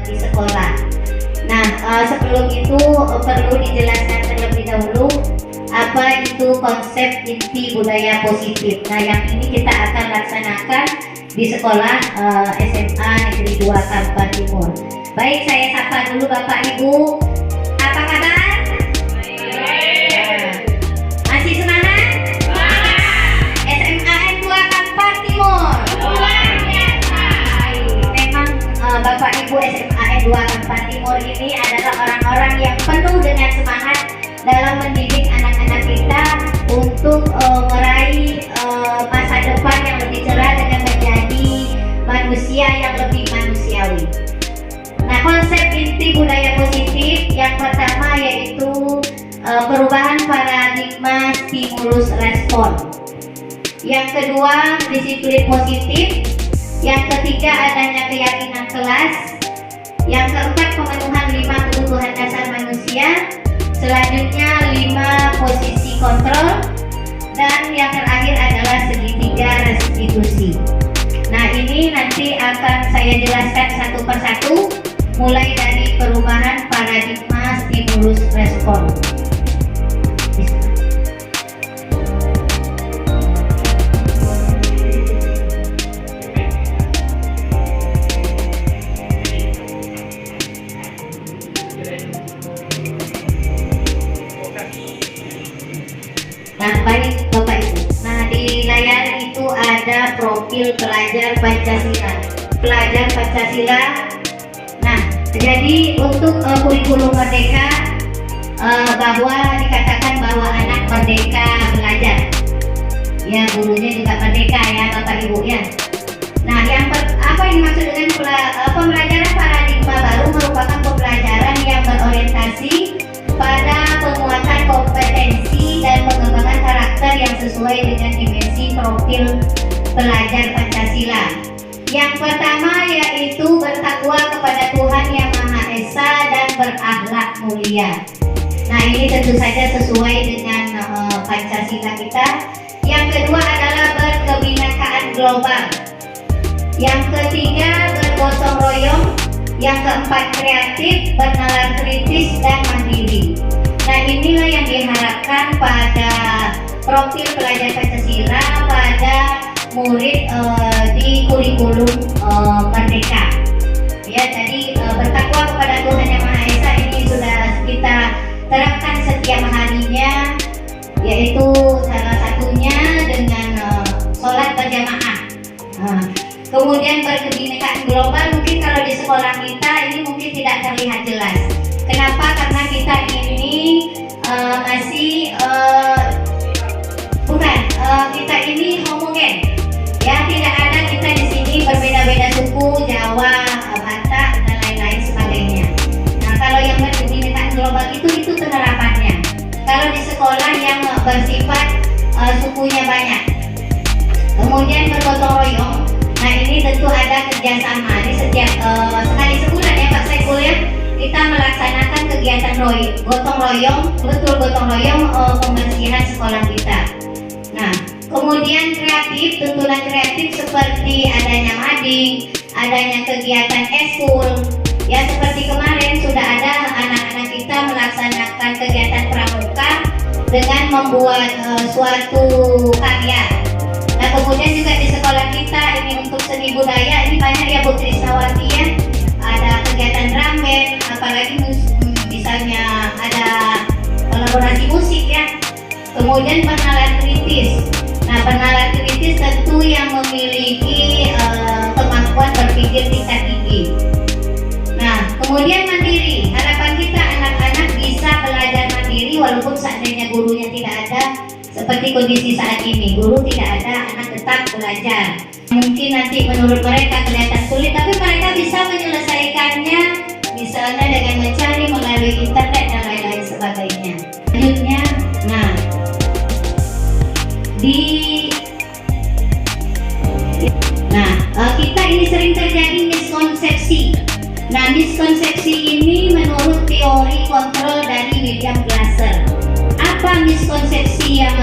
di sekolah. Nah, sebelum itu perlu dijelaskan terlebih dahulu apa itu konsep inti budaya positif. Nah, yang ini kita akan laksanakan di sekolah SMA Negeri 2 Kampar Timur. Baik, saya sapa dulu Bapak Ibu. Apa kabar? Masih semangat? SMA N 2 Kampar Timur. Memang Bapak Ibu SMA N 2 Kampar Timur ini adalah orang-orang yang penuh dengan semangat dalam mendidik anak-anak kita untuk meraih masa depan yang lebih cerah dengan menjadi manusia yang lebih manusiawi. Nah, konsep inti budaya positif yang pertama yaitu perubahan paradigma stimulus respon. Yang kedua, disiplin positif. Yang ketiga, adanya keyakinan kelas. Yang keempat, pemenuhan 5 kebutuhan dasar manusia. Selanjutnya 5 posisi kontrol. Dan yang terakhir adalah segitiga restitusi. Nah, ini nanti akan saya jelaskan satu persatu, mulai dari perubahan paradigma stimulus respon. Nah, baik Bapak Ibu. Nah, di layar itu ada profil pelajar Pancasila. Pelajar Pancasila. Nah, jadi untuk kurikulum merdeka bahwa dikatakan bahwa anak merdeka belajar. Ya, gurunya juga merdeka ya Bapak Ibu ya. Nah, apa yang dimaksud dengan pembelajaran paradigma baru merupakan pembelajaran yang berorientasi pada penguatan kompetensi dan pengembangan karakter yang sesuai dengan dimensi profil pelajar Pancasila. Yang pertama yaitu bertakwa kepada Tuhan Yang Maha Esa dan berakhlak mulia. Nah, ini tentu saja sesuai dengan Pancasila kita. Yang kedua adalah berkebinekaan global. Yang ketiga bergotong royong. Yang keempat kreatif, bernalar kritis dan mandiri. Nah, inilah yang diharapkan pada profil pelajar Pancasila pada murid di kurikulum merdeka. Ya, tadi bertakwa kepada Tuhan Yang Maha Esa ini sudah kita terapkan setiap harinya, yaitu salah satunya dengan sholat berjamaah. Kemudian berkebinekaan global, mungkin kalau di sekolah kita ini mungkin tidak terlihat jelas. Kenapa? Karena kita ini masih kita ini homogen. Ya, tidak ada kita di sini berbeda-beda suku, Jawa, Batak dan lain-lain sebagainya. Nah, kalau yang berkebinekaan global itu penerapannya. Kalau di sekolah yang bersifat sukunya banyak. Kemudian bergotong royong. Nah, ini tentu ada kerjasama. Ini setiap sekali sebulan ya Pak Saiful ya, kita melaksanakan kegiatan gotong royong, gotong royong pembersihan sekolah kita. Nah, kemudian kreatif, tuntunan kreatif seperti adanya mading, adanya kegiatan eskul. Ya, seperti kemarin sudah ada anak-anak kita melaksanakan kegiatan pramuka dengan membuat suatu karya. Nah, kemudian juga di sekolah kita ini untuk seni budaya ini banyak ya Bu Trisnawati ya. Ada kegiatan drum band, apalagi misalnya ada kolaborasi musik ya. Kemudian bernalar kritis. Nah, bernalar kritis tentu yang memiliki kemampuan berpikir tingkat tinggi. Nah, kemudian mandiri. Harapan kita anak-anak bisa belajar mandiri walaupun seandainya gurunya tidak ada. Seperti kondisi saat ini, guru tidak ada, anak tetap belajar. Mungkin nanti menurut mereka kelihatan sulit, tapi mereka bisa menyelesaikannya misalnya dengan mencari melalui internet dan lain-lain sebagainya. Selanjutnya, nah, kita ini sering terjadi miskonsepsi. Nah, miskonsepsi ini menurut teori kontrol dari William Glasser. Apa miskonsepsi yang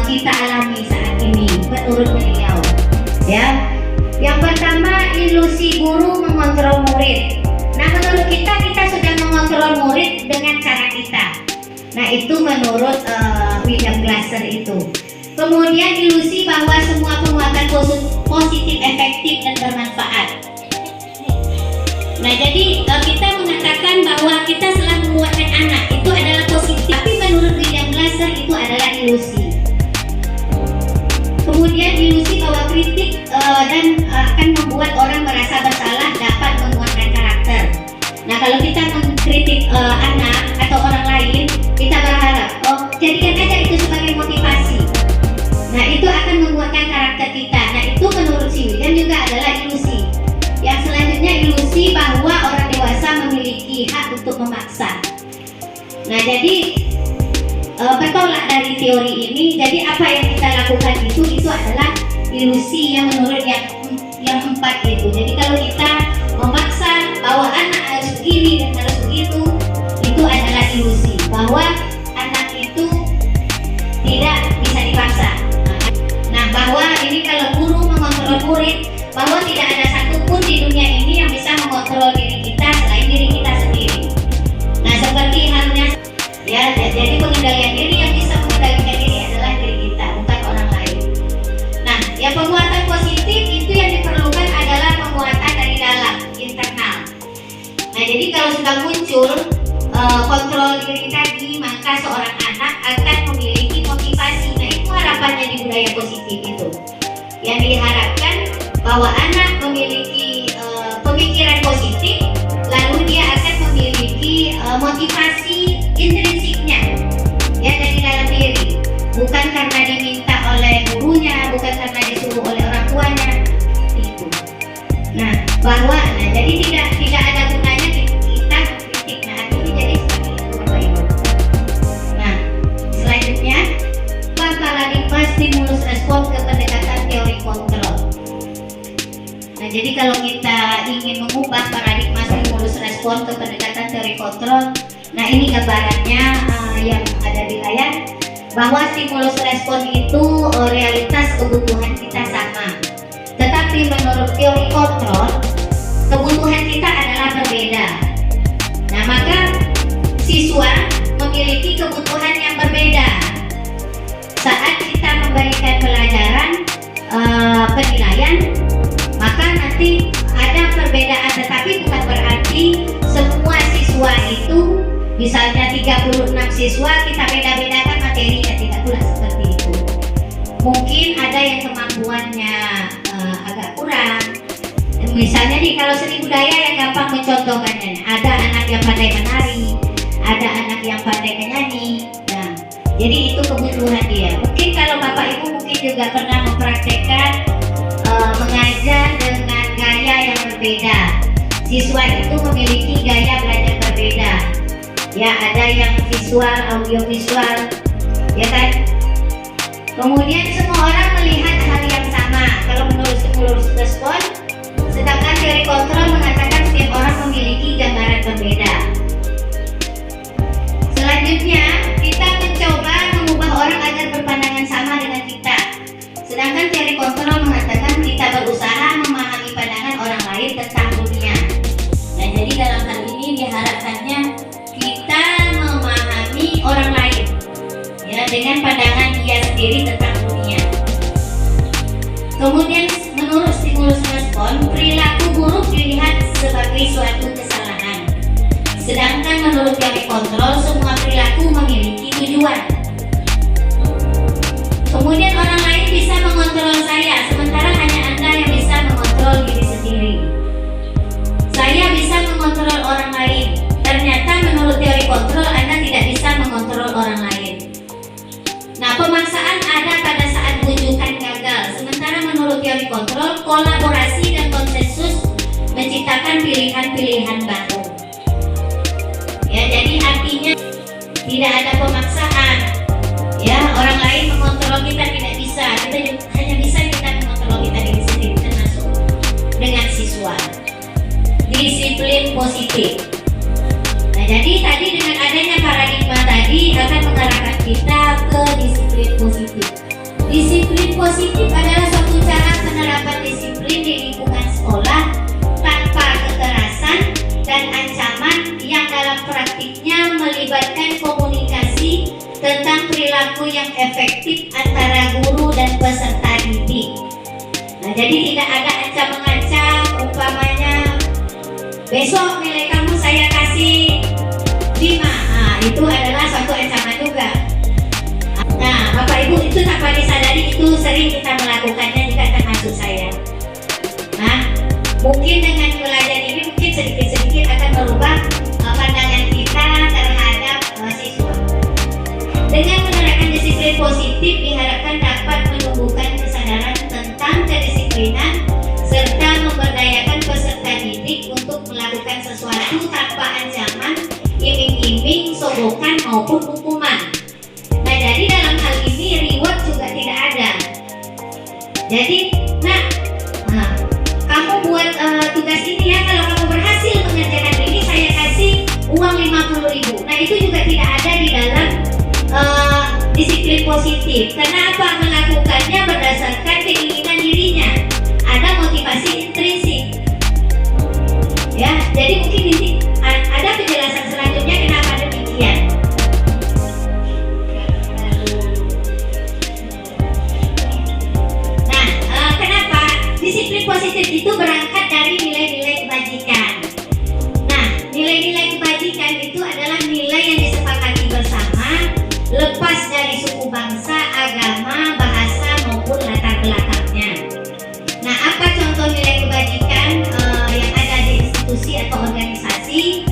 kita alami saat ini menurut beliau? Ya, yang pertama, ilusi guru mengontrol murid. Nah, menurut kita sudah mengontrol murid dengan cara kita. Nah, itu menurut William Glasser itu. Kemudian ilusi bahwa semua penguatan positif efektif dan bermanfaat. Nah, jadi kita mengatakan bahwa kita selalu menguatkan anak itu adalah positif, tapi menurut William Glasser itu adalah ilusi. Kemudian ilusi bahwa kritik dan akan membuat orang merasa bersalah dapat menguatkan karakter. Nah, kalau kita mengkritik anak atau orang lain, kita berharap, jadikan aja itu sebagai motivasi. Nah, itu akan menguatkan karakter kita. Nah, itu menurut si William juga adalah ilusi. Yang selanjutnya ilusi bahwa orang dewasa memiliki hak untuk memaksa. Nah, jadi bertolak dari teori ini, jadi apa yang kita lakukan itu adalah ilusi yang menurut yang empat itu. Jadi kalau kita memaksa bahwa anak harus begini dan harus begitu, itu adalah ilusi bahwa anak itu tidak bisa dipaksa. Nah, bahwa ini kalau guru mengontrol murid, bahwa tidak ada satupun di dunia ini yang bisa mengontrol diri kita selain diri kita sendiri. Nah, seperti halnya ya, jadi pengendalian diri yang bisa mengendalikan diri adalah diri kita, bukan orang lain. Nah, yang penguatan positif itu yang diperlukan adalah penguatan dari dalam, internal. Nah, jadi kalau sudah muncul kontrol diri tadi, maka seorang anak akan memiliki motivasi. Nah, itu harapannya di budaya positif itu. Yang diharapkan bahwa anak memiliki pemikiran positif, lalu dia akan memiliki motivasi intrinsiknya, ya, dari dalam diri, bukan karena diminta oleh gurunya, bukan karena disuruh oleh orang tuanya, itu. Nah, bahwa jadi tidak ada gunanya kita mengkritik. Nah, ini jadi seperti itu, Bapak Ibu. Nah, selanjutnya paradigma stimulus respon ke pendekatan teori kontrol. Nah, jadi kalau kita ingin mengubah paradigma stimulus respon ke pendekatan teori kontrol, nah ini gambarannya yang ada di layar, bahwa stimulus respon itu realitas kebutuhan kita sama. Tetapi menurut teori kontrol, kebutuhan kita adalah berbeda. Nah, maka siswa memiliki kebutuhan yang berbeda. Saat kita memberikan pelajaran penilaian, maka nanti ada perbedaan, tetapi bukan berarti semua siswa itu, misalnya 36 siswa kita beda-bedakan materinya, tidak pula seperti itu. Mungkin ada yang kemampuannya agak kurang. Misalnya nih, kalau seni budaya yang gampang mencontohkannya, ada anak yang pandai menari, ada anak yang pandai menyanyi. Nah, jadi itu kebutuhan dia. Mungkin kalau Bapak Ibu mungkin juga pernah mempraktekkan mengajar dengan gaya yang berbeda. Siswa itu memiliki gaya belajar berbeda. Ya, ada yang visual, audiovisual, ya kan? Kemudian semua orang melihat hal yang sama. Kalau menurut stimulus respon, sedangkan teori kontrol mengatakan setiap orang memiliki gambaran berbeda. Selanjutnya, kita mencoba mengubah orang agar berpandangan sama dengan kita. Sedangkan teori kontrol mengatakan kita berusaha memahami pandangan orang lain tentang dunia. Nah, jadi dalam hal ini diharapkannya kita memahami orang lain, ya, dengan pandangan dia sendiri tentang dunia. Kemudian menurut stimulus respon, perilaku buruk dilihat sebagai suatu kesalahan. Sedangkan menurut teori kontrol, semua perilaku memiliki tujuan. Kemudian orang lain bisa mengontrol saya, sementara hanya Anda yang bisa mengontrol diri sendiri. Saya bisa mengontrol orang lain. Ternyata menurut teori kontrol, Anda tidak bisa mengontrol orang lain. Nah, pemaksaan ada pada saat rujukan gagal. Sementara menurut teori kontrol, kolaborasi dan konsensus menciptakan pilihan-pilihan baru. Ya, jadi artinya tidak ada pemaksaan. Ya, orang lain mengontrol kita tidak bisa. Kita hanya bisa kita mengontrol kita diri sendiri, termasuk dengan siswa. Disiplin positif. Nah, jadi tadi dengan adanya paradigma tadi akan mengarahkan kita ke disiplin positif. Disiplin positif adalah suatu cara penerapan disiplin di lingkungan sekolah tanpa kekerasan dan jadi tidak ada ancam-mengancam, umpamanya besok nilai kamu saya kasih 5. Nah, itu adalah suatu ancaman juga. Nah, Bapak Ibu, itu tanpa disadari itu sering kita melakukannya, juga termasuk saya. Nah, mungkin dengan belajar ini mungkin sedikit-sedikit akan merubah pandangan kita terhadap siswa. Dengan menerapkan disiplin positif diharapkan dapat menumbuhkan kesadaran tentang kedisiplinan serta memberdayakan peserta didik untuk melakukan sesuatu tanpa ancaman, iming-iming, sogokan maupun hukuman. Nah, jadi dalam hal ini reward juga tidak ada. Jadi, kamu buat tugas ini ya, kalau kamu berhasil mengerjakan ini saya kasih uang 50.000. Nah, itu juga tidak ada di dalam disiplin positif. Kenapa? Melakukannya berdasarkan keinginan dirinya. Ada motivasi intrinsik. Ya, jadi mungkin ini ada penjelasan selanjutnya kenapa demikian. Nah, kenapa disiplin positif itu berangkat dari nilai-nilai kebajikan. Nah, nilai-nilai kebajikan itu adalah nilai yang disepakati bersama, lepas dari suku bangsa, agama, bahasa maupun latar belakangnya. Nah, apa contoh nilai kebajikan yang ada di institusi atau organisasi?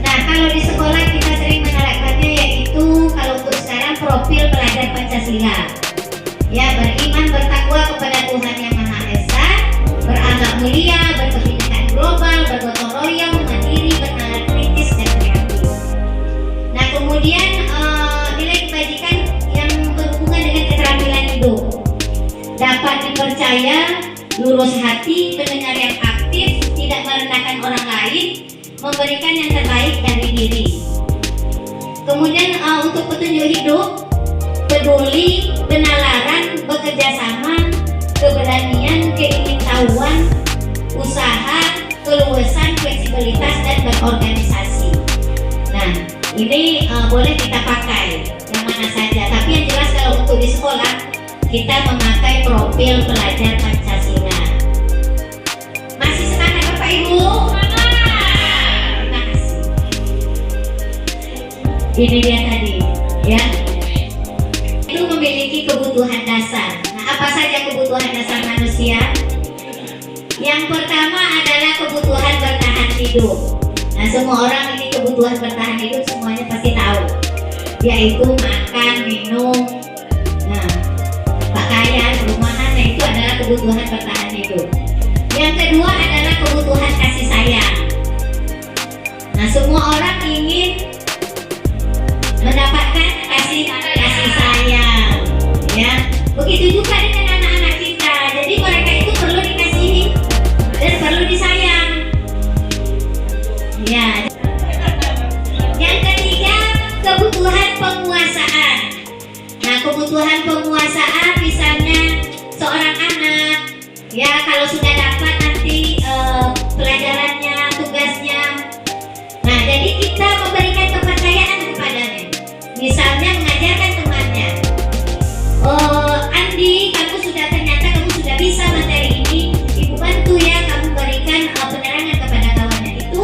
Nah, kalau di sekolah kita sering menerapkannya, yaitu kalau untuk sekarang profil pelajar Pancasila. Ya, beriman bertakwa kepada Tuhan Yang Maha Esa, berakhlak mulia, berkebinekaan global, bergotong royong, mandiri, bernalar kritis dan kreatif. Nah, kemudian nilai kebajikan yang berhubungan dengan keterampilan hidup. Dapat dipercaya, lurus hati, pendengar yang aktif, tidak merendahkan orang lain, memberikan yang terbaik dari diri. Kemudian untuk petunjuk hidup, peduli, penalaran, bekerja sama, keberanian, keingintahuan, usaha, keluasan, fleksibilitas, dan berorganisasi. Nah, ini boleh kita pakai yang mana saja. Tapi yang jelas kalau untuk di sekolah kita memakai profil pelajar Pancasila. Masih semangat Bapak Ibu? Terima kasih. Ini dia tadi, ya. Itu memiliki kebutuhan dasar. Nah, apa saja kebutuhan dasar manusia? Yang pertama adalah kebutuhan bertahan hidup. Nah, semua orang ini kebutuhan bertahan hidup semuanya pasti tahu, yaitu makan, minum, nah, pakaian, perumahan. Nah, itu adalah kebutuhan bertahan hidup. Yang kedua adalah kebutuhan kasih sayang. Nah, semua orang ingin mendapatkan kasih sayang, ya. Begitu juga dengan anak-anak kita. Jadi mereka itu perlu dikasihi dan perlu disayang. Ya. Yang ketiga, kebutuhan penguasaan. Nah, kebutuhan penguasaan misalnya seorang anak, ya, kalau sudah dapat nanti pelajarannya, tugasnya. Nah, jadi kita memberikan kepercayaan kepadanya. Misalnya mengajarkan temannya, Andi, kamu sudah bisa materi ini, ibu bantu ya, kamu berikan penerangan kepada kawannya itu.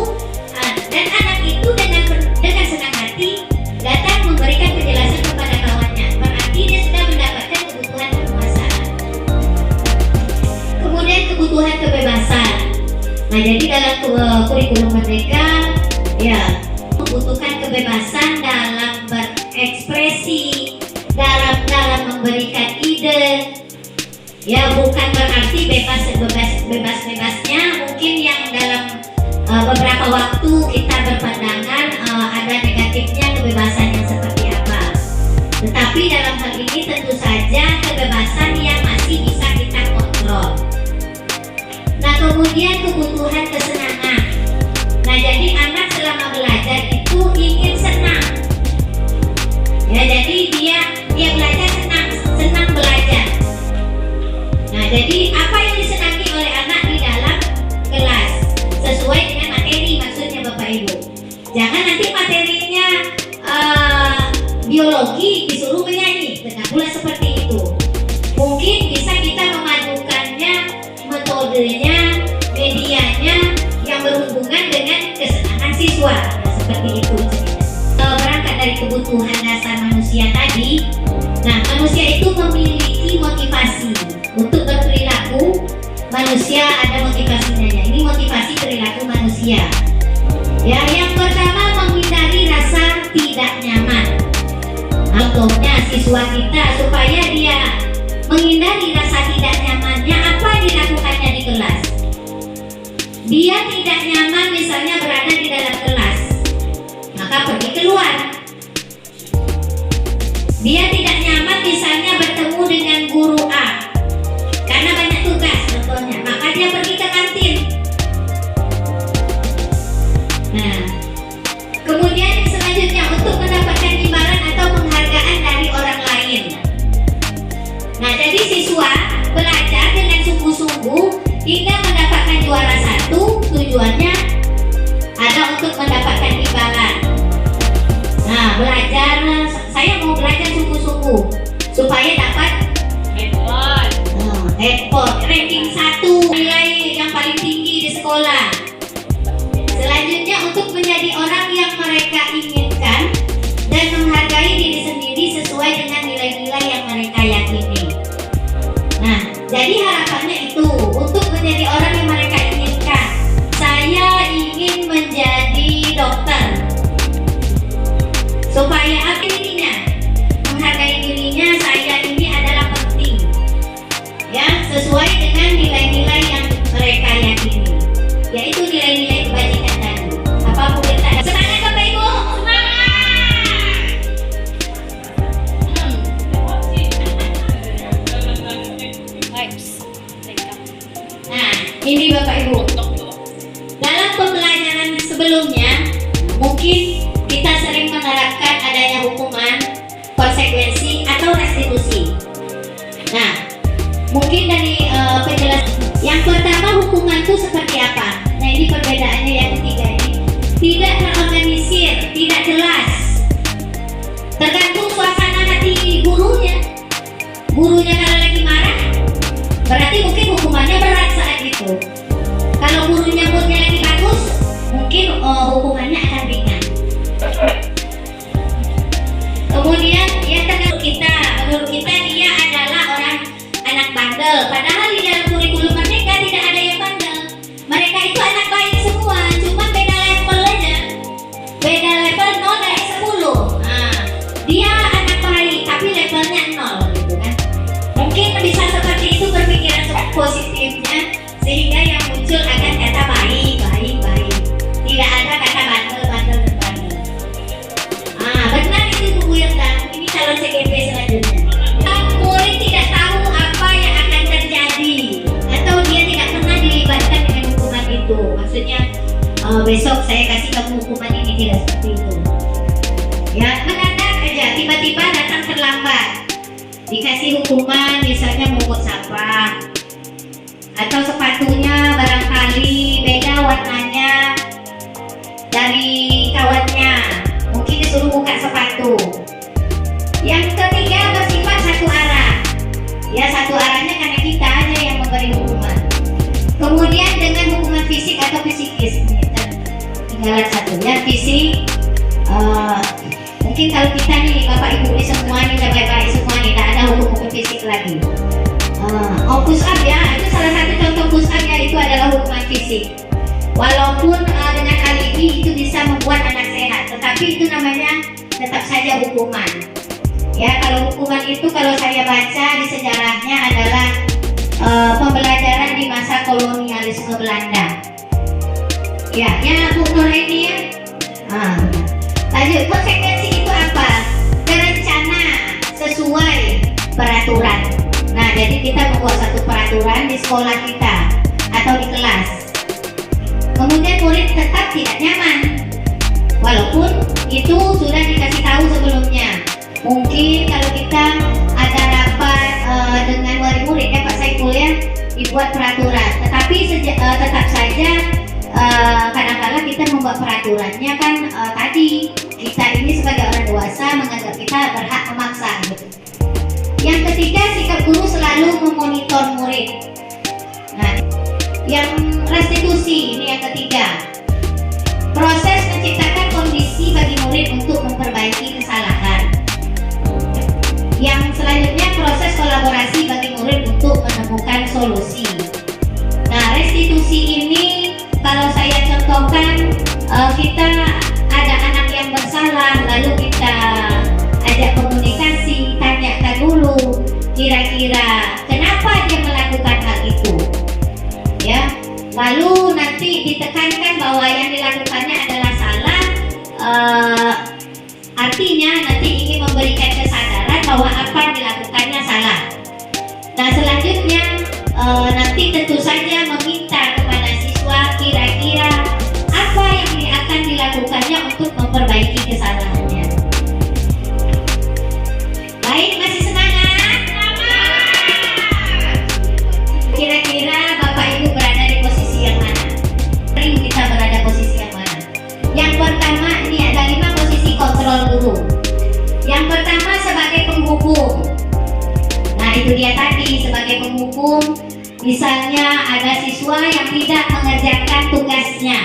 Dan anak itu dengan senang hati datang memberikan penjelasan kepada kawannya. Berarti dia sudah mendapatkan kebutuhan penguasaan. Kemudian kebutuhan kebebasan. Nah, jadi dalam kurikulum Merdeka, ya, membutuhkan kebebasan dalam berekspresi, dalam memberikan ide. Ya, bukan berarti bebas-bebasnya. Mungkin yang dalam beberapa waktu kita berpandangan ada negatifnya kebebasan yang seperti apa. Tetapi dalam hal ini tentu saja kebebasan yang masih bisa kita kontrol. Nah, kemudian kebutuhan kesenangan. Nah, jadi anak selama belajar itu ingin senang. Ya, jadi dia belajar senang belajar. Nah, jadi apa yang disenangi oleh anak di dalam kelas sesuai dengan materi, maksudnya Bapak Ibu. Jangan nanti materinya biologi disuruh menyanyi, tidak pula seperti itu. Mungkin bisa kita memadukannya metodenya, medianya yang berhubungan dengan kesenangan siswa. Nah, seperti itu. Berangkat dari kebutuhan dasar manusia tadi, nah manusia itu memiliki motivasi untuk berperilaku. Manusia ada motivasinya. Ini motivasi perilaku manusia. Ya, yang pertama menghindari rasa tidak nyaman. Contohnya siswa kita supaya dia menghindari rasa tidak nyamannya, apa dilakukannya di kelas? Dia tidak nyaman misalnya berada di dalam kelas, maka pergi keluar. Dia tidak nyaman misalnya bertemu dengan guru A karena banyak tugas contohnya, maka dia pergi ke kantin. Nah, kemudian yang selanjutnya untuk mendapatkan imbalan atau penghargaan dari orang lain. Nah, jadi siswa belajar dengan sungguh-sungguh hingga mendapatkan juara 1, tujuannya ada untuk mendapatkan imbalan. Nah, belajar, saya mau belajar sungguh-sungguh supaya dapat handphone, ranking 1, nilai yang paling tinggi di sekolah. Selanjutnya untuk menjadi orang yang mereka inginkan dan menghargai diri sendiri sesuai dengan nilai-nilai yang mereka yakini. Nah, jadi harapannya itu untuk menjadi orang yang mereka inginkan. Saya ingin menjadi dokter. Supaya apa intinya? Menghargai dirinya, saya ini adalah penting. Ya, sesuai dengan nilai-nilai yang mereka yakini. Yaitu nilai-nilai kebajikan tadi. Apapun yang tadi. Semangat Bapak Ibu, semangat! Nah, ini Bapak Ibu. Dalam pembelajaran sebelumnya, mungkin kita sering menerapkan adanya hukuman, konsekuensi atau restitusi. Nah, mungkin dari penjelasan yang pertama, hukuman itu seperti apa? Nah, ini perbedaannya yang ketiga ini. Tidak terorganisir, tidak jelas. Tergantung suasana hati gurunya. Gurunya kalau lagi marah, berarti mungkin hukumannya berat saat itu. Kalau gurunya moodnya lagi bagus, mungkin hukumannya akan ringan. Kemudian yang tergantung kita, menurut kita dia adalah orang anak bandel. Padahal di dalam kurikulum mereka tidak ada yang bandel. Mereka itu anak baik semua, cuma beda level aja. Beda level 0 dari 10. Nah, dia anak baik tapi levelnya 0 gitu kan. Mungkin bisa seperti itu berpikiran positifnya sehingga yang muncul akan kata baik. Tidak ada kata bandel. Benar itu Bu Wirta. Ini calon CGP selanjutnya. Murid tidak tahu apa yang akan terjadi atau dia tidak pernah dilibatkan dengan hukuman itu. Maksudnya besok saya kasih kamu hukuman ini, tidak seperti itu. Ya, mendadak aja tiba-tiba datang terlambat. Dikasih hukuman misalnya mungut sampah atau sepatunya barangkali beda warnanya dari kawannya, mungkin disuruh buka sepatu. Yang ketiga bersifat satu arah. Ya, satu arahnya karena kita aja yang memberi hukuman. Kemudian dengan hukuman fisik atau psikis. Tinggalan satu ya, fisik. Mungkin kalau kita nih Bapak Ibu ini semua nih udah baik-baik semua nih, tidak ada hukum fisik lagi. Push up ya, itu salah satu contoh push up ya, itu adalah hukuman fisik. Walaupun dengan alibi itu bisa membuat anak sehat, tetapi itu namanya tetap saja hukuman. Ya, kalau hukuman itu kalau saya baca di sejarahnya adalah pembelajaran di masa kolonialisme Belanda. Ya Bu Nur ini ya. Lanjut, konsekuensi itu apa? Berencana sesuai peraturan. Nah, jadi kita membuat satu peraturan di sekolah kita atau di kelas. Kemudian murid tetap tidak nyaman, walaupun itu sudah dikasih tahu sebelumnya. Mungkin kalau kita ada rapat dengan wali murid ya Pak Saiful ya, dibuat peraturan. Tetapi tetap saja kadang-kadang kita membuat peraturannya kan tadi kita ini sebagai orang dewasa menganggap kita berhak memaksa gitu. Yang ketiga, sikap guru selalu memonitor murid. Nah, Yang restitusi ini yang ketiga. Proses menciptakan kondisi bagi murid untuk memperbaiki kesalahan. Yang selanjutnya proses kolaborasi bagi murid untuk menemukan solusi. Nah, restitusi ini kalau saya contohkan, kita ada anak yang bersalah, lalu kita ajak komunikasi, tanyakan dulu kira-kira kenapa dia melakukan hal itu, ya. Lalu nanti ditekankan bahwa yang dilakukannya adalah salah, artinya nanti ingin memberikan kesadaran bahwa apa yang dilakukannya salah. Nah, selanjutnya nanti tentu saja meminta kepada siswa kira-kira apa yang akan dilakukannya untuk memperbaiki kesalahannya. Baik, masih semangat? Kira-kira Bapak Ibu berada di posisi yang mana? Mari kita berada posisi yang mana? Yang pertama, ini ada 5 posisi kontrol guru. Yang pertama sebagai penghukum. Nah, itu dia tadi, sebagai penghukum. Misalnya ada siswa yang tidak mengerjakan tugasnya.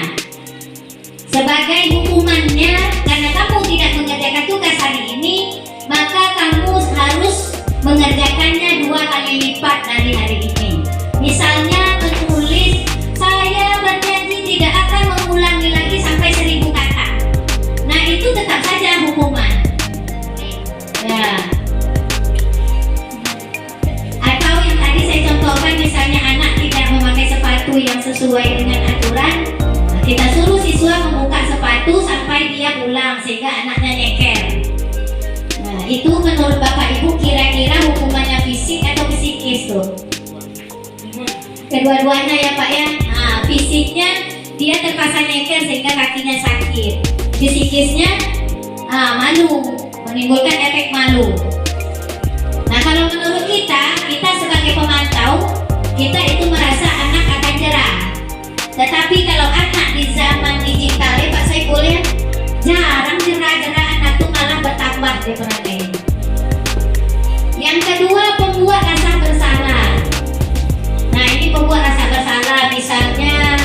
Sebagai hukumannya, karena kamu tidak mengerjakan tugas hari ini, maka kamu harus mengerjakannya 2 kali lipat dari hari ini. Misalnya menulis, saya berjanji tidak akan mengulangi lagi sampai 1000 kata. Nah, itu tetap saja hukuman. Ya. Atau yang tadi saya contohkan, misalnya anak tidak memakai sepatu yang sesuai dengan aturan, kita suruh siswa membuka sepatu sampai dia pulang sehingga anaknya nyeker. Nah, itu menurut Bapak Ibu kira-kira hukumannya fisik atau psikis tuh? Kedua-duanya ya Pak ya. Nah, fisiknya dia terpaksa nyeker sehingga kakinya sakit. Psikisnya malu, menimbulkan efek malu. Nah, kalau menurut kita sebagai pemantau, kita itu merasa anak akan jerah. Tetapi kalau anak di zaman digital ya Pak Saiful ya, jarang jerah-jerah, anak tuh malah bertambah dia perhatian. Yang kedua, pembuat rasa bersalah. Nah, ini pembuat rasa bersalah, misalnya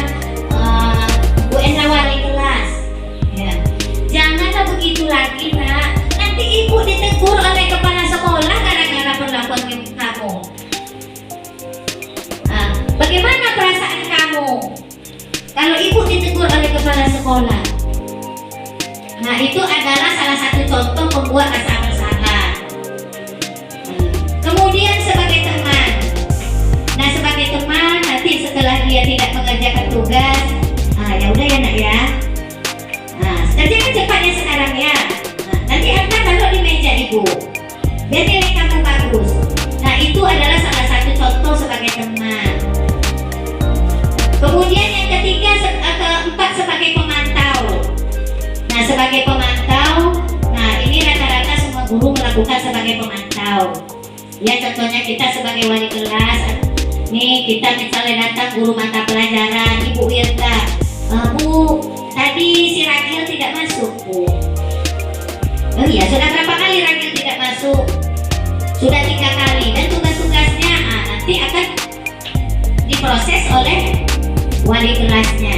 Bu Endra wali kelas ya. Janganlah begitu lagi nak, nanti ibu ditegur oleh kepala sekolah gara-gara perlakuan kamu. Nah, bagaimana perasaan kamu kalau ibu ditegur oleh kepala sekolah? Nah, itu adalah salah satu contoh pembuat rasa bersalah. Kemudian sebagai teman. Nah, sebagai teman nanti setelah dia tidak mengerjakan tugas, ya udah ya nak ya. Nah, kerjakan cepatnya sekarang ya. Nah, nanti apa taruh di meja ibu. Biar nilai kamu bagus. Nah, itu adalah salah satu contoh sebagai teman. Kemudian yang ketiga, keempat sebagai pemantau. Nah, sebagai pemantau, nah ini rata-rata semua guru melakukan sebagai pemantau. Ya, contohnya kita sebagai wali kelas, nih kita misalnya datang guru mata pelajaran, Ibu Wirta, Bu, tadi si Ragil tidak masuk, Bu. Oh iya, sudah berapa kali Ragil tidak masuk? Sudah 3 kali, dan tugas-tugasnya nanti akan diproses oleh wali kelasnya.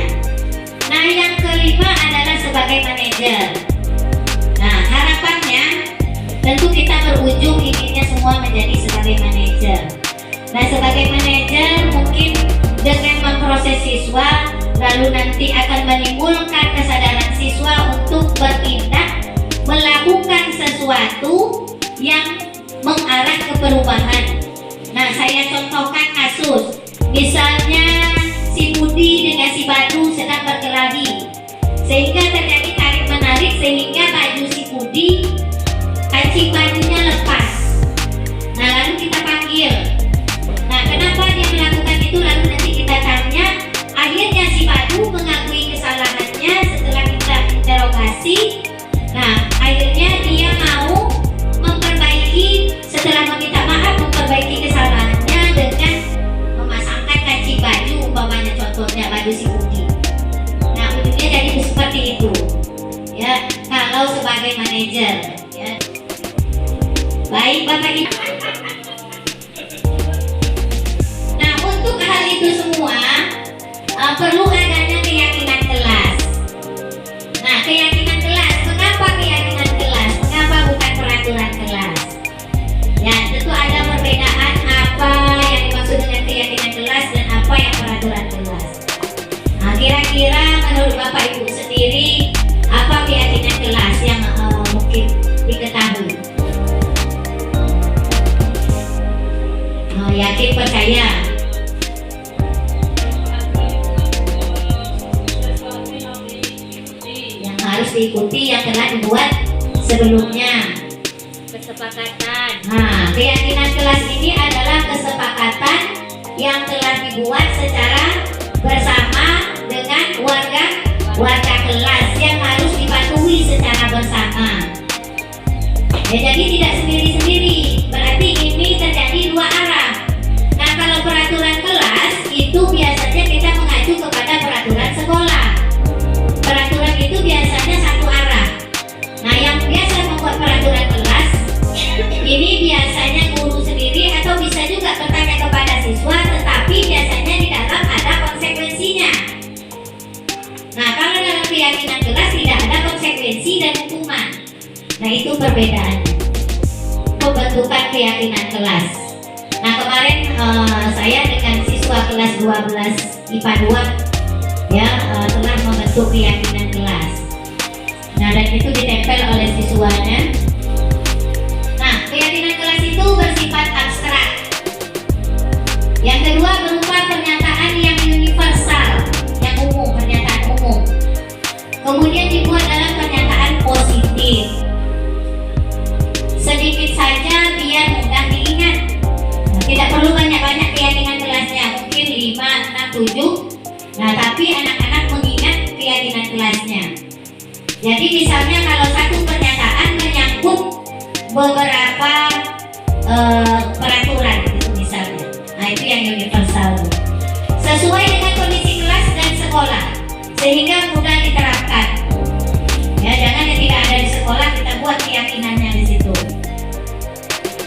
Nah, yang kelima adalah sebagai manajer. Nah, harapannya tentu kita berujung inginnya semua menjadi sebagai manajer. Nah, sebagai manajer mungkin dengan memproses siswa, lalu nanti akan menimbulkan kesadaran siswa untuk bertindak melakukan sesuatu yang mengarah ke perubahan. Nah, saya contohkan kasus, misalnya si Budi dengan si Badu sedang berkelahi, sehingga terjadi tarik menarik sehingga baju si Budi, kancing bajunya lepas. Nah, lalu kita panggil. Nah, kenapa dia melakukan itu? Lalu nanti kita tanya. Akhirnya si Badu mengakui kesalahannya setelah kita interogasi. Nah, akhirnya dia mau memperbaiki, setelah meminta maaf, memperbaiki kesalahannya dengan memasangkan kancing baju, umpamanya contohnya baju si Budi. Nah, ujungnya jadi seperti itu ya, kalau sebagai manajer ya. Baik Bapak Ibu. Nah, untuk hal itu semua perlu adanya keyakinan kelas. Nah, keyakinan kelas, mengapa keyakinan kelas? Mengapa bukan peraturan kelas? Ya, tentu ada perbedaan apa yang dimaksud dengan keyakinan kelas dan apa yang peraturan kelas. Nah, kira-kira menurut Bapak Ibu sendiri, apa keyakinan kelas yang mungkin diketahui? Yakin, percaya. Yang harus diikuti yang telah dibuat sebelumnya. Kesepakatan. Nah, keyakinan kelas ini adalah kesepakatan yang telah dibuat secara bersama dengan warga kelas yang harus dipatuhi secara bersama. Ya, jadi tidak sendiri-sendiri. Berarti ini terjadi dua arah. Nah, kalau peraturan kelas itu biasanya kita mengacu kepada peraturan sekolah. Peraturan itu biasanya satu arah. Nah, yang biasa membuat peraturan kelas ini biasanya guru sendiri atau bisa juga bertanya kepada siswa, tetapi biasanya di dalam ada konsekuensinya. Nah, kalau dalam keyakinan kelas tidak ada konsekuensi dan hukuman. Nah, itu perbedaannya. Pembentukan keyakinan kelas. Nah, kemarin saya dengan siswa kelas 12 IPA 2 ya telah membentuk keyakinan kelas. Nah, dan itu ditempel oleh siswanya. Nah, keyakinan kelas itu bersifat abstrak. Yang kedua berupa pernyataan yang universal, yang umum, pernyataan umum. Kemudian dibuat dalam pernyataan positif. Sedikit saja biar mudah diingat. Nah, tidak perlu banyak-banyak keyakinan kelasnya, mungkin 5, 6, 7. Nah, tapi anak-anak mengingat keyakinan kelasnya. Jadi misalnya kalau satu pernyataan menyangkut beberapa peraturan gitu misalnya. Nah, itu yang universal. Sesuai dengan kondisi kelas dan sekolah sehingga mudah diterapkan. Ya, jangan yang tidak ada di sekolah kita buat keyakinannya di situ.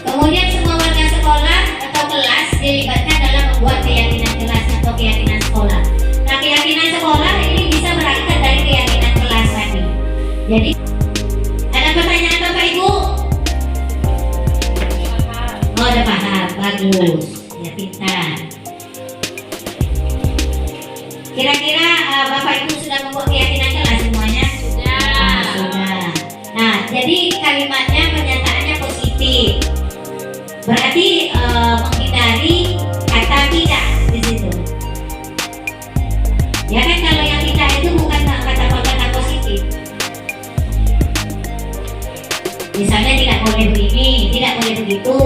Kemudian semua warga sekolah atau kelas dilibatkan dalam membuat keyakinan kelas atau keyakinan sekolah. Nah, keyakinan sekolah ini bisa berangkat dari keyakinan kelas tadi. Jadi ada pertanyaan Bapak Ibu? Oh, ada paham, bagus. Ya, pintar. Kira-kira Bapak Ibu sudah membuat keyakinan kelas semuanya? Sudah. Sudah. Nah, jadi kalimatnya pernyataannya positif. Berarti menghindari kata tidak di situ. Ya kan, kalau yang tidak itu bukan kata-kata positif. Misalnya tidak boleh begini, tidak boleh begitu.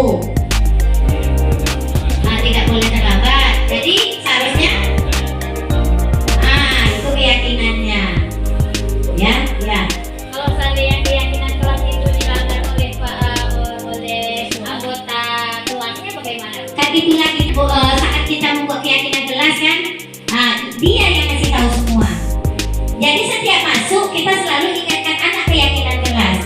Nah, tidak boleh terlambat. Jadi seharusnya itu keyakinannya. Ya. Kalau seandainya keyakinan kelas itu dilanggar oleh anggota kelasnya bagaimana? Kan itu lagi saat kita membuat keyakinan kelas kan, dia yang ngasih tahu semua. Jadi setiap masuk kita selalu ingatkan anak keyakinan kelas.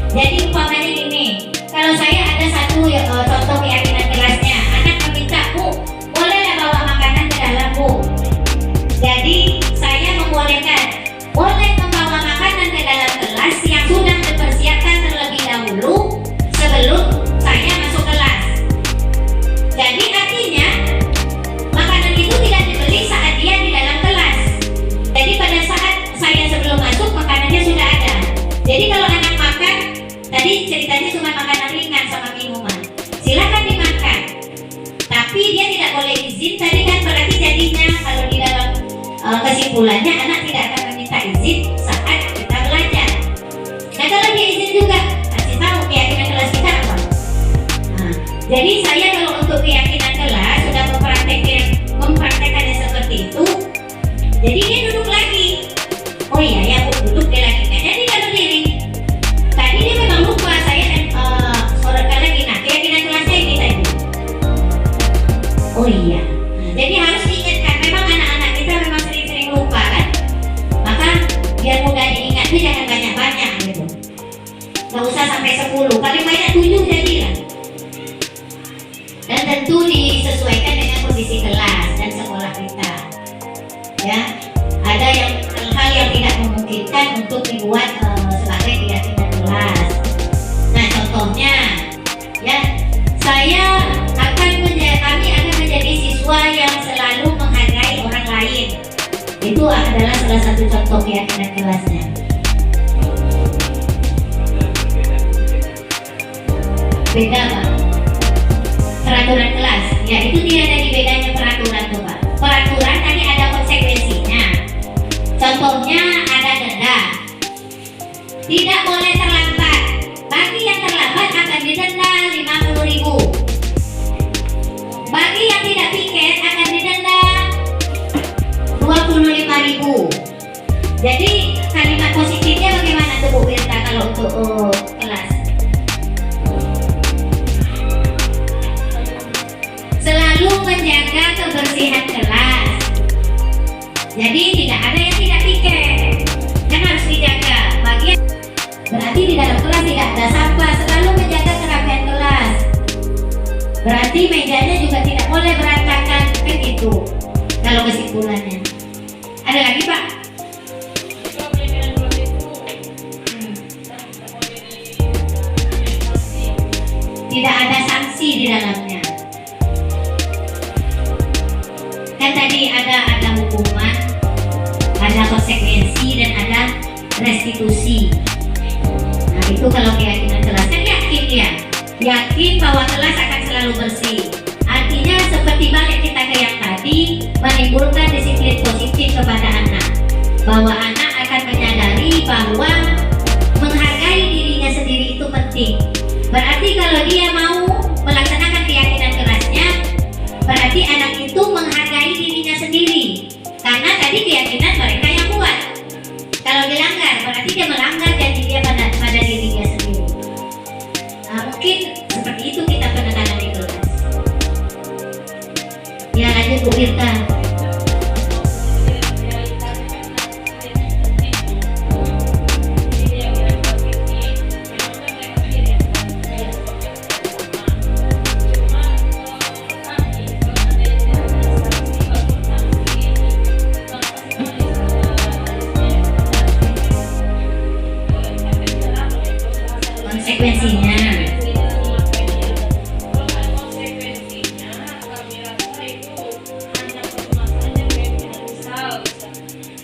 Jadi umpamanya gini, kalau saya ada satu contoh keyakinan kelasnya, anak meminta, Bu, bolehlah bawa makanan ke dalam, Bu. Jadi saya membolehkan, boleh membawa makanan ke dalam kelas yang sudah dipersiapkan terlebih dahulu sebelum saya masuk kelas. Jadi artinya makanan itu tidak dibeli saat dia di dalam kelas. Jadi pada saat saya sebelum masuk makanannya sudah ada. Jadi kalau anak makan, tadi ceritanya cuma makanan ringan sama minuman, silakan dimakan. Tapi dia tidak boleh izin. Tadi kan berarti jadinya kalau di dalam kesimpulannya anak tidak akan meminta izin saat kita belajar. Nah, kalau dia izin juga kasih tahu keyakinan kelas kita apa. Nah, jadi saya kalau untuk keyakinan kelas sudah mempraktekannya seperti itu. Jadi dia duduk lagi. Oh iya ya, Bu, duduk dia lagi. Dia tidak berdiri. Tadi dia memang lupa, saya sorotan lagi. Nah, keyakinan kelasnya ini tadi. Oh iya. Nah, jadi harus diingatkan. Memang anak-anak kita memang sering-sering lupa kan. Maka biar mudah diingat itu jangan banyak-banyak gitu. Gak usah sampai 10, paling banyak 7 jadilah. Dan tentu disesuaikan dengan kondisi kelas dan sekolah kita. Ya, ya. Ada yang hal-hal yang tidak memungkinkan untuk dibuat sebagai keyakinan kelas. Nah, contohnya ya, kami akan menjadi siswa yang selalu menghargai orang lain. Itu adalah salah satu contoh keyakinan kelasnya. Beda Pak, peraturan kelas ya, itu dia tadi bedanya peraturan tuh Pak. Peraturan tadi ada konsekuensinya, contohnya ada denda, tidak boleh terlambat. Bagi yang terlambat akan didenda 50.000. Bagi yang tidak piket akan didenda 25.000. Jadi kalimat positifnya bagaimana tuh Bu Wirta kalau untuk kelas? Selalu menjaga kebersihan kelas. Jadi tidak ada yang tidak piket, kan harus dijaga. Berarti di dalam kelas tidak ada sampah, selalu menjaga kerapian kelas. Berarti mejanya juga tidak boleh berantakan, kan itu kalau kesimpulannya. Ada lagi Pak? Tidak ada sanksi di dalamnya. Kan tadi ada hukuman, ada konsekuensi, dan ada restitusi. Nah, itu kalau keyakinan kelas kan yakin ya, yakin bahwa kelas akan selalu bersih. Artinya seperti balik kita ke yang tadi, menimbulkan disiplin positif kepada anak, bahwa anak akan menyadari bahwa menghargai dirinya sendiri itu penting. Berarti kalau dia mau melaksanakan keyakinan kelasnya, berarti anak itu menghargai dirinya sendiri, karena tadi keyakinan mereka yang buat. Kalau dilanggar, berarti dia melanggar janji dia pada dirinya sendiri. Nah, mungkin seperti itu kita penekanan di kelas. Ya, lanjut Bu Wirta. Konsekuensinya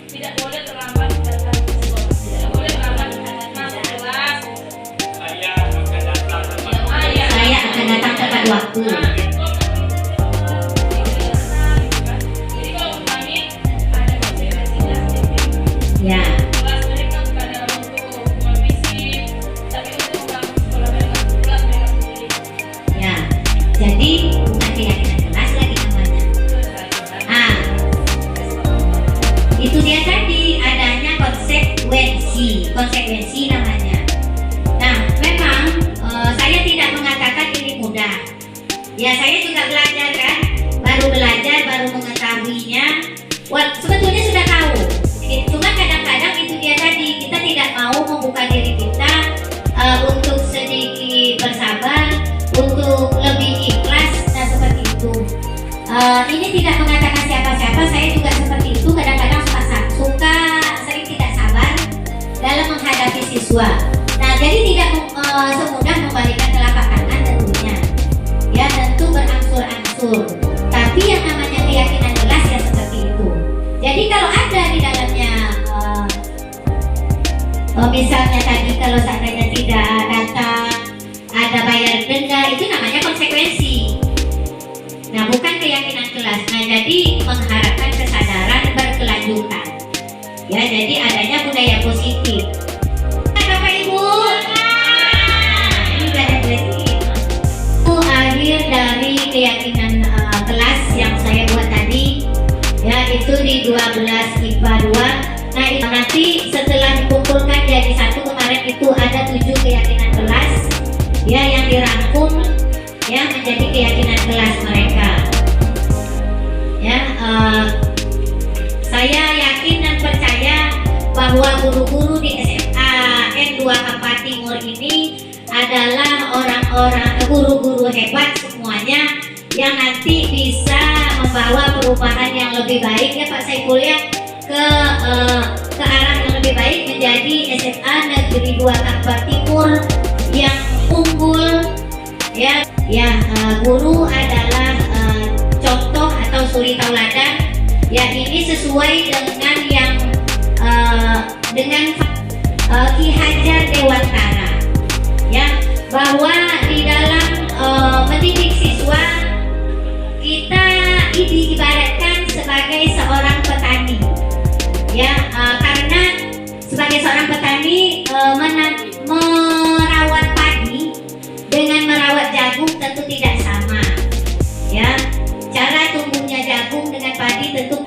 tidak boleh terlambat datang ke sekolah, tidak boleh terlambat datang ke kelas. saya akan datang tepat waktu. Jadi kalau kami ada konsekuensinya sedikit. Ya, Kelas mereka bukan dalam bentuk hukuman fisik, tapi untuk membangun sekolah mereka, kelas mereka sendiri. ya. Jadi bukan keyakinan kelas lagi namanya. Itu dia tadi adanya konsekuensi namanya. Nah, memang saya tidak mengatakan ini mudah. Ya, saya juga belajar kan, baru belajar, baru mengetahuinya. Sebetulnya sudah tahu. Cuma kadang-kadang itu dia tadi, kita tidak mau membuka diri kita untuk sedikit bersabar, untuk lebih ikhlas. Nah, seperti itu. Ini tidak mengatakan siapa-siapa, saya juga seperti itu. Kadang-kadang sering tidak sabar dalam menghadapi siswa. Nah, jadi tidak semudah membalikan telapak tangan tentunya. Ya, tentu berangsur-angsur. Tapi yang namanya keyakinan kelas ya seperti itu. Jadi kalau ada di dalamnya, misalnya tadi kalau seandainya tidak datang, ada bayar denda, itu namanya konsekuensi. Nah, bukan keyakinan kelas. Nah, jadi mengharapkan kesadaran berkelanjutan. Ya, jadi adanya budaya positif. Bapak Ibu, ini budaya positif. Itu akhir dari keyakinan kelas yang saya buat tadi. Ya, itu di 12 IPA 2. Nah, nanti setelah dikumpulkan jadi satu, kemarin itu ada 7 keyakinan kelas ya yang dirangkum ya menjadi keyakinan kelas mereka. Ya, saya yakin dan percaya bahwa guru-guru di SMA N2 Kampar Timur ini adalah orang-orang guru-guru hebat semuanya yang nanti bisa membawa perubahan yang lebih baik ya Pak Saiful ya. ke arah yang lebih baik menjadi SMA Negeri 2 Kampar Timur yang unggul ya. Guru adalah contoh atau suri tauladan ya. Ini sesuai dengan yang dengan Ki Hajar Dewantara ya, bahwa di dalam mendidik siswa kita diibaratkan sebagai seorang petani ya, karena sebagai seorang petani merawat padi dengan merawat jagung tentu tidak sama ya. Cara tumbuhnya jagung dengan padi tentu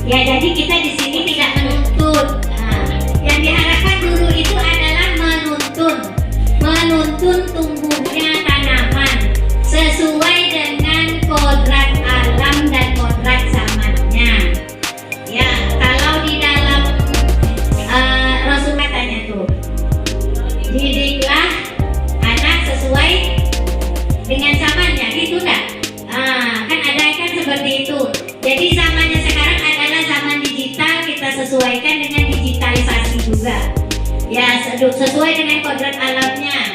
ya. Jadi kita di sini tidak menuntut. Yang diharapkan guru itu adalah menuntun tumbuhnya tanaman sesuai dengan kodrat alam dan kodrat zamannya. Ya, kalau di dalam Rasul katanya tuh, didiklah anak sesuai dengan zamannya, gitu enggak? Kan ada kan seperti itu. Jadi zamannya sekarang adalah zaman digital, kita sesuaikan dengan digitalisasi juga. Ya, sesuai dengan kodrat alamnya.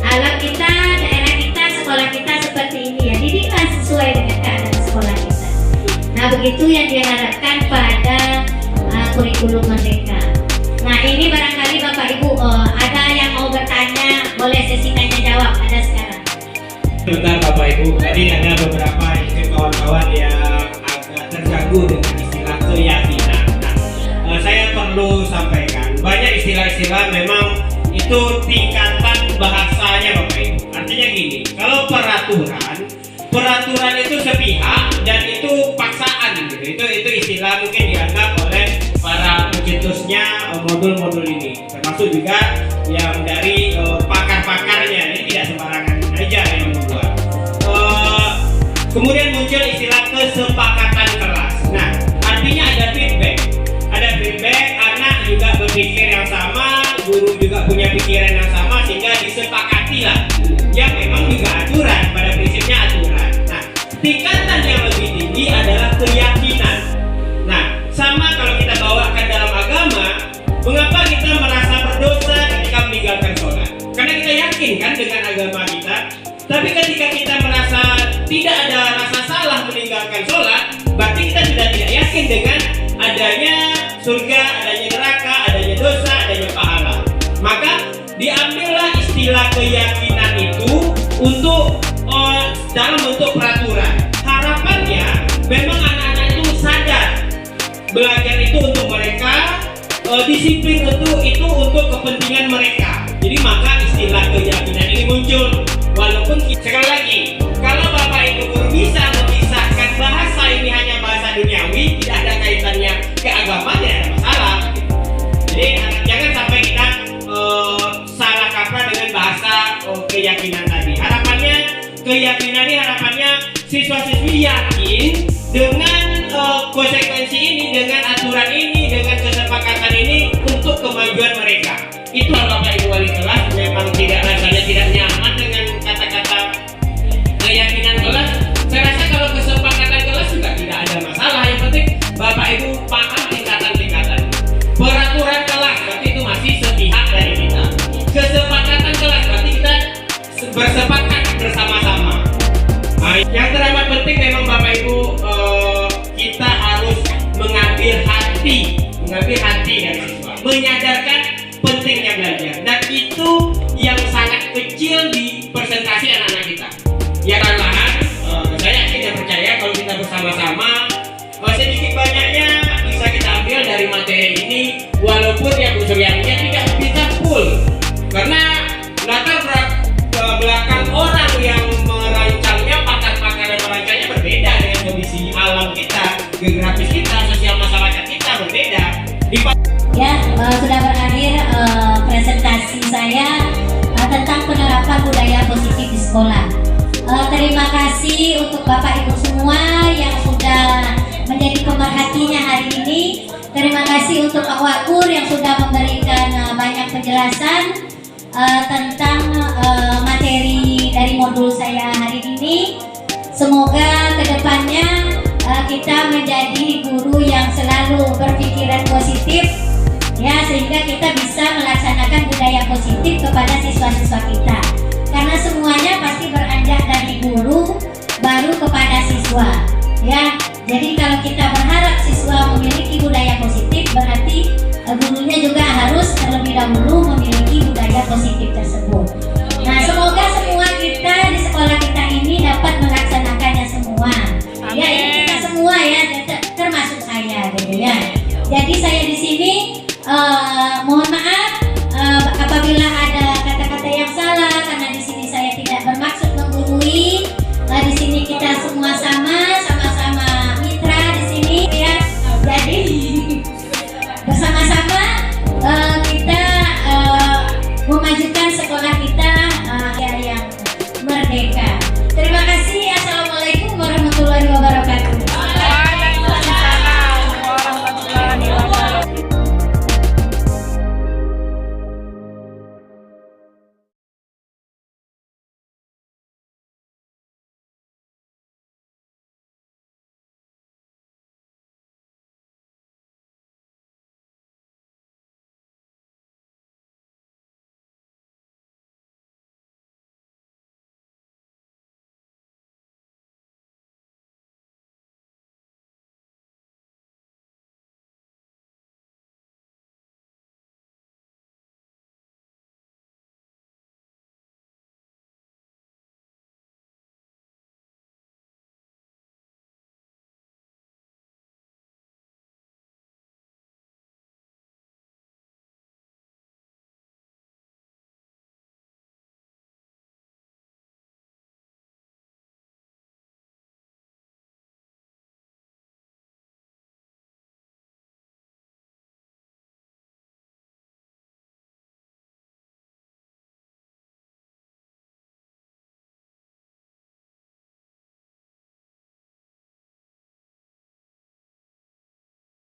Alam kita, daerah kita, sekolah kita seperti ini ya. Didiklah sesuai dengan keadaan sekolah kita. Nah, begitu yang diharapkan pada kurikulum merdeka. Nah, ini barangkali Bapak Ibu ada yang mau bertanya, boleh sesi tanya jawab ada sekarang. Bentar Bapak Ibu, tadi ada beberapa kawan-kawan yang agak terganggu dengan istilah keyakinan. Nah, saya perlu sampaikan, banyak istilah-istilah memang itu tingkatan bahasanya Bapak Ibu. Artinya gini, kalau peraturan itu sepihak dan itu paksaan gitu. Itu istilah mungkin dianggap oleh para pencetusnya modul-modul ini, termasuk juga yang dari pakar-pakarnya. Ini tidak sembarangan aja yang membuat. Kemudian muncul istilah kesepakatan kelas. Nah, artinya ada feedback, anak juga berpikir yang sama, guru juga punya pikiran yang sama, sehingga disepakati lah. Yang memang juga aturan, pada prinsipnya aturan. Nah, tingkatan yang lebih tinggi adalah keyakinan. Nah, sama kalau kita bawakan dalam agama, mengapa kita merasa berdosa ketika meninggalkan sholat? Karena kita yakin kan dengan agama kita. Tapi ketika kita merasa tidak ada rasa salah meninggalkan sholat, berarti kita sudah tidak yakin dengan adanya surga, adanya neraka, adanya dosa, adanya pahala. Maka diambillah istilah keyakinan itu untuk dalam bentuk peraturan. Harapannya memang anak-anak itu sadar belajar itu untuk mereka, disiplin itu untuk kepentingan mereka. Jadi maka istilah keyakinan ini muncul. Walaupun sekali lagi, kalau Bapak Ibu guru bisa memisahkan bahasa ini hanya bahasa duniawi, tidak ada kaitannya ke agama, tidak ada masalah. Jadi jangan sampai kita salah kaprah dengan bahasa keyakinan tadi. Keyakinan ini harapannya siswa-siswi yakin dengan konsekuensi ini, dengan aturan ini, dengan kesepakatan ini untuk kemajuan mereka. Itu Bapak Ibu wali kelas memang rasanya tidak nyaman dengan kata-kata keyakinan kelas. Saya rasa kalau kesepakatan kelas juga tidak ada masalah. Yang penting Bapak Ibu paham tingkatan-tingkatan. Peraturan kelas berarti itu masih sepihak dari kita. Kesepakatan kelas berarti kita bersepakat bersama-sama. Nah, yang teramat penting memang Bapak Ibu, kita harus mengambil hati dari siswa, menyadarkan pentingnya belajar, dan itu yang sangat kecil di presentasi anak-anak kita. Ya perlahan, saya yakin dan percaya kalau kita bersama-sama, sedikit banyaknya bisa kita ambil dari materi ini, walaupun yang unsur yang tidak bisa full, karena latar belakang orang yang merancangnya, pakar-pakar yang merancangnya berbeda dengan kondisi alam kita, geografis kita, sosial masyarakat kita berbeda. Ya, sudah berakhir presentasi saya tentang penerapan budaya positif di sekolah. Terima kasih untuk Bapak Ibu semua yang sudah menjadi pemerhatinya hari ini. Terima kasih untuk Pak Wakur yang sudah memberikan banyak penjelasan tentang materi dari modul saya hari ini. Semoga kedepannya kita menjadi guru yang selalu berpikiran positif, ya, sehingga kita bisa melaksanakan budaya positif kepada siswa-siswa kita. Karena semuanya pasti